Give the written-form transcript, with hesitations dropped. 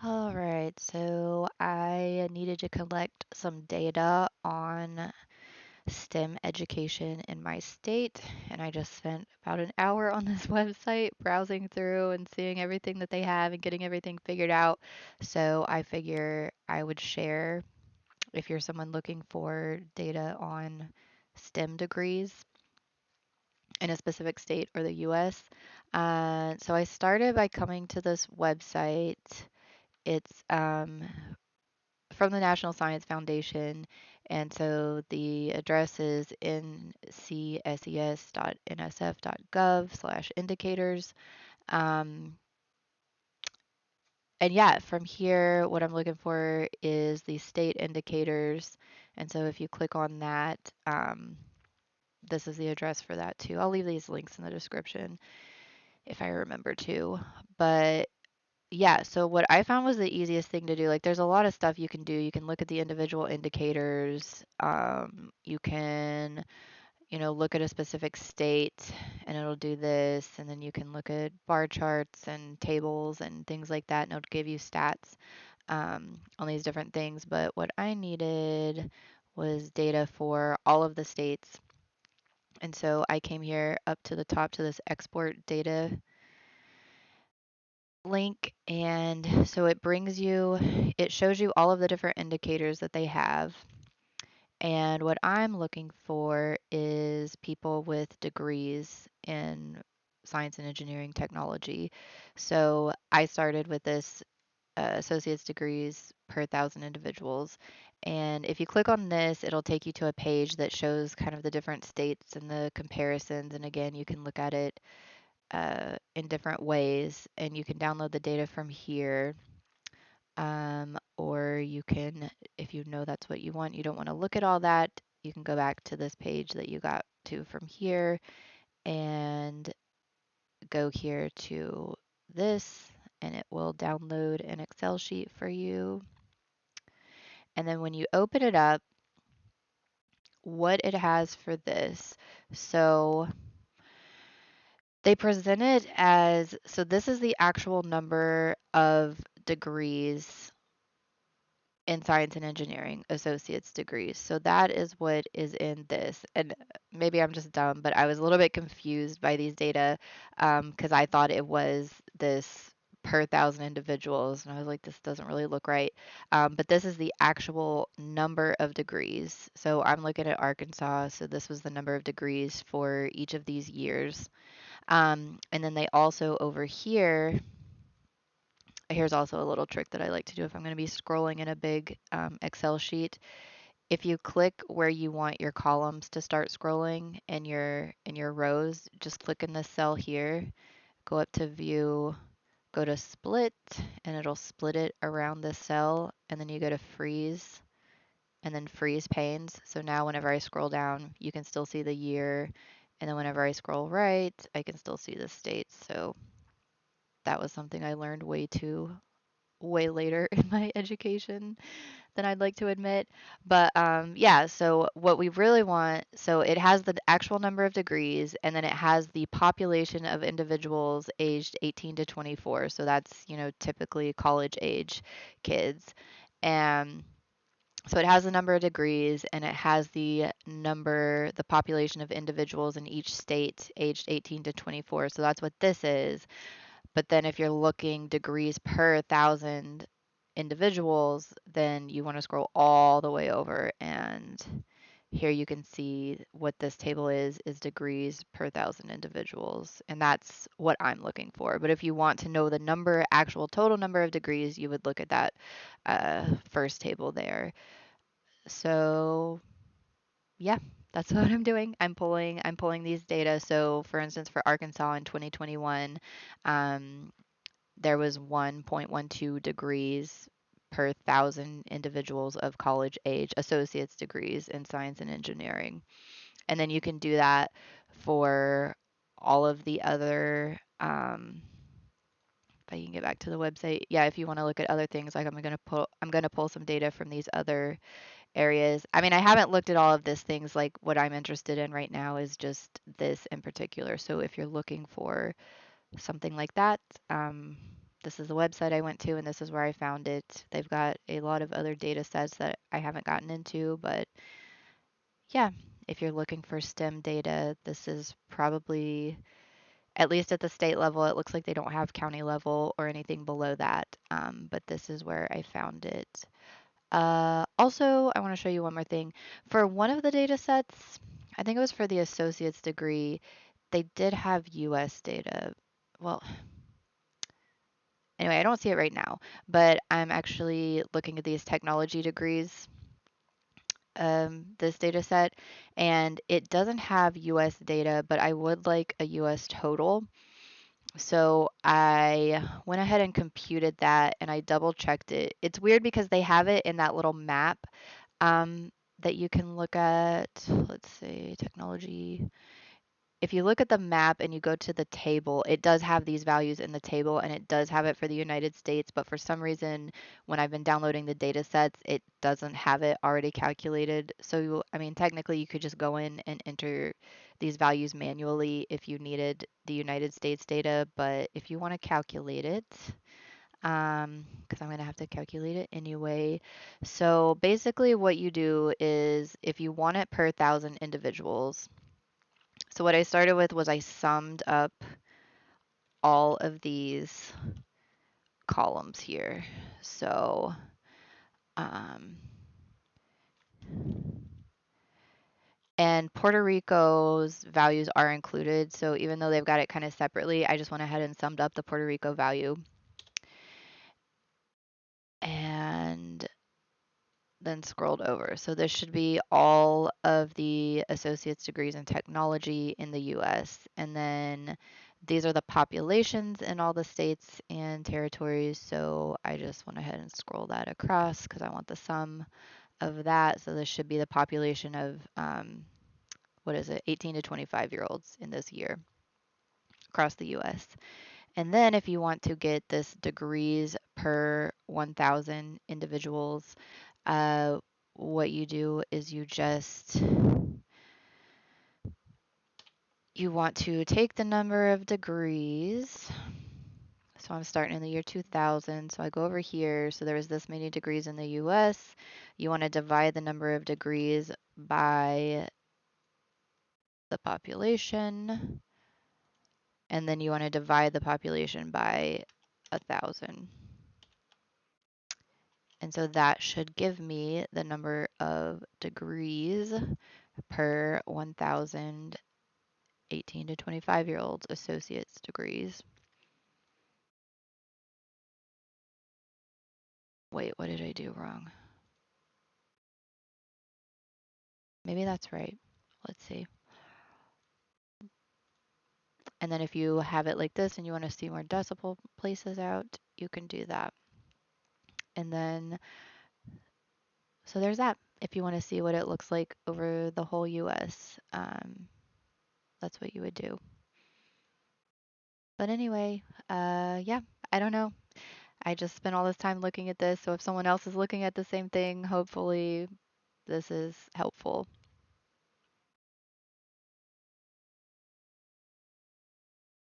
All right, so I needed to collect some data on STEM education in my state, and I just spent about an hour on this website browsing through and seeing everything that they have and getting everything figured out. So I figure I would share if you're someone looking for data on STEM degrees in a specific state or the US. So I started by coming to this website. It's from the National Science Foundation. And so the address is ncses.nsf.gov/indicators. Um, and yeah, from here, what I'm looking for is the state indicators. And so if you click on that, this is the address for that too. I'll leave these links in the description if I remember to. But yeah, so what I found was the easiest thing to do. Like, there's a lot of stuff you can do. You can look at the individual indicators. You can, look at a specific state and it'll do this. And then you can look at bar charts and tables and things like that, and it'll give you stats on these different things. But what I needed was data for all of the states. And so I came here up to the top to this export data link, and so it shows you all of the different indicators that they have. And what I'm looking for is people with degrees in science and engineering technology. So I started with this associate's degrees per 1,000 individuals. And if you click on this, it'll take you to a page that shows kind of the different states and the comparisons. And again, you can look at it in different ways, and you can download the data from here. Or you can, if you know that's what you want, you don't want to look at all that, you can go back to this page that you got to from here and go here to this, and it will download an Excel sheet for you. And then when you open it up, what it has for this. So they present it as, so this is the actual number of degrees in science and engineering, associate's degrees. So that is what is in this. And maybe I'm just dumb, but I was a little bit confused by these data because I thought it was this per 1,000 individuals. And I was like, this doesn't really look right. But this is the actual number of degrees. So I'm looking at Arkansas. So this was the number of degrees for each of these years. And then they also over here, here's also a little trick that I like to do if I'm going to be scrolling in a big Excel sheet. If you click where you want your columns to start scrolling in your rows, just click in this cell here, go up to view, go to split, and it'll split it around this cell, and then you go to freeze and then freeze panes. So now whenever I scroll down, you can still see the year, and then whenever I scroll right, I can still see the states. So that was something I learned way later in my education than I'd like to admit. But yeah, so what we really want, so it has the actual number of degrees, and then it has the population of individuals aged 18 to 24. So that's, typically college age kids. And so it has the number of degrees, and it has the population of individuals in each state aged 18 to 24. So that's what this is. But then if you're looking degrees per 1,000 individuals, then you want to scroll all the way over. And here you can see what this table is degrees per 1,000 individuals. And that's what I'm looking for. But if you want to know the actual total number of degrees, you would look at that first table there. So yeah, that's what I'm doing. I'm pulling these data. So for instance, for Arkansas in 2021, um, there was 1.12 degrees per 1,000 individuals of college age, associate's degrees in science and engineering. And then you can do that for all of the other, if I can get back to the website. Yeah, if you want to look at other things, like I'm gonna pull some data from these other areas. I mean, I haven't looked at all of these things. Like, what I'm interested in right now is just this in particular. So if you're looking for something like that, um, this is the website I went to and this is where I found it. They've got a lot of other data sets that I haven't gotten into, but yeah, if you're looking for STEM data, this is probably, at least at the state level, it looks like they don't have county level or anything below that, but this is where I found it. Also, I want to show you one more thing. For one of the data sets, I think it was for the associate's degree, they did have US data. Well, anyway, I don't see it right now, but I'm actually looking at these technology degrees, this data set, and it doesn't have US data, but I would like a US total. So I went ahead and computed that and I double checked it. It's weird because they have it in that little map, um, that you can look at. Let's see, technology. If you look at the map and you go to the table, it does have these values in the table and it does have it for the United States, but for some reason, when I've been downloading the data sets, it doesn't have it already calculated. So, I mean, technically, you could just go in and enter these values manually if you needed the United States data, but if you want to calculate it, because I'm going to have to calculate it anyway. So basically, what you do is if you want it per thousand individuals, so what I started with was I summed up all of these columns here. So, um, and Puerto Rico's values are included. So even though they've got it kind of separately, I just went ahead and summed up the Puerto Rico value and then scrolled over. So this should be all of the associate's degrees in technology in the US. And then these are the populations in all the states and territories. So I just went ahead and scroll that across because I want the sum of that. So this should be the population of, what is it, 18 to 25-year-olds in this year across the US. And then if you want to get this degrees per 1,000 individuals, uh, what you do is you want to take the number of degrees. So I'm starting in the year 2000. So I go over here. So there was this many degrees in the US. You want to divide the number of degrees by the population. And then you want to divide the population by 1,000. And so that should give me the number of degrees per 1,000 18 to 25-year-olds associate's degrees. Wait, what did I do wrong? Maybe that's right. Let's see. And then if you have it like this and you want to see more decimal places out, you can do that. And then, so there's that. If you want to see what it looks like over the whole US, that's what you would do. But anyway, yeah, I don't know. I just spent all this time looking at this. So if someone else is looking at the same thing, hopefully this is helpful.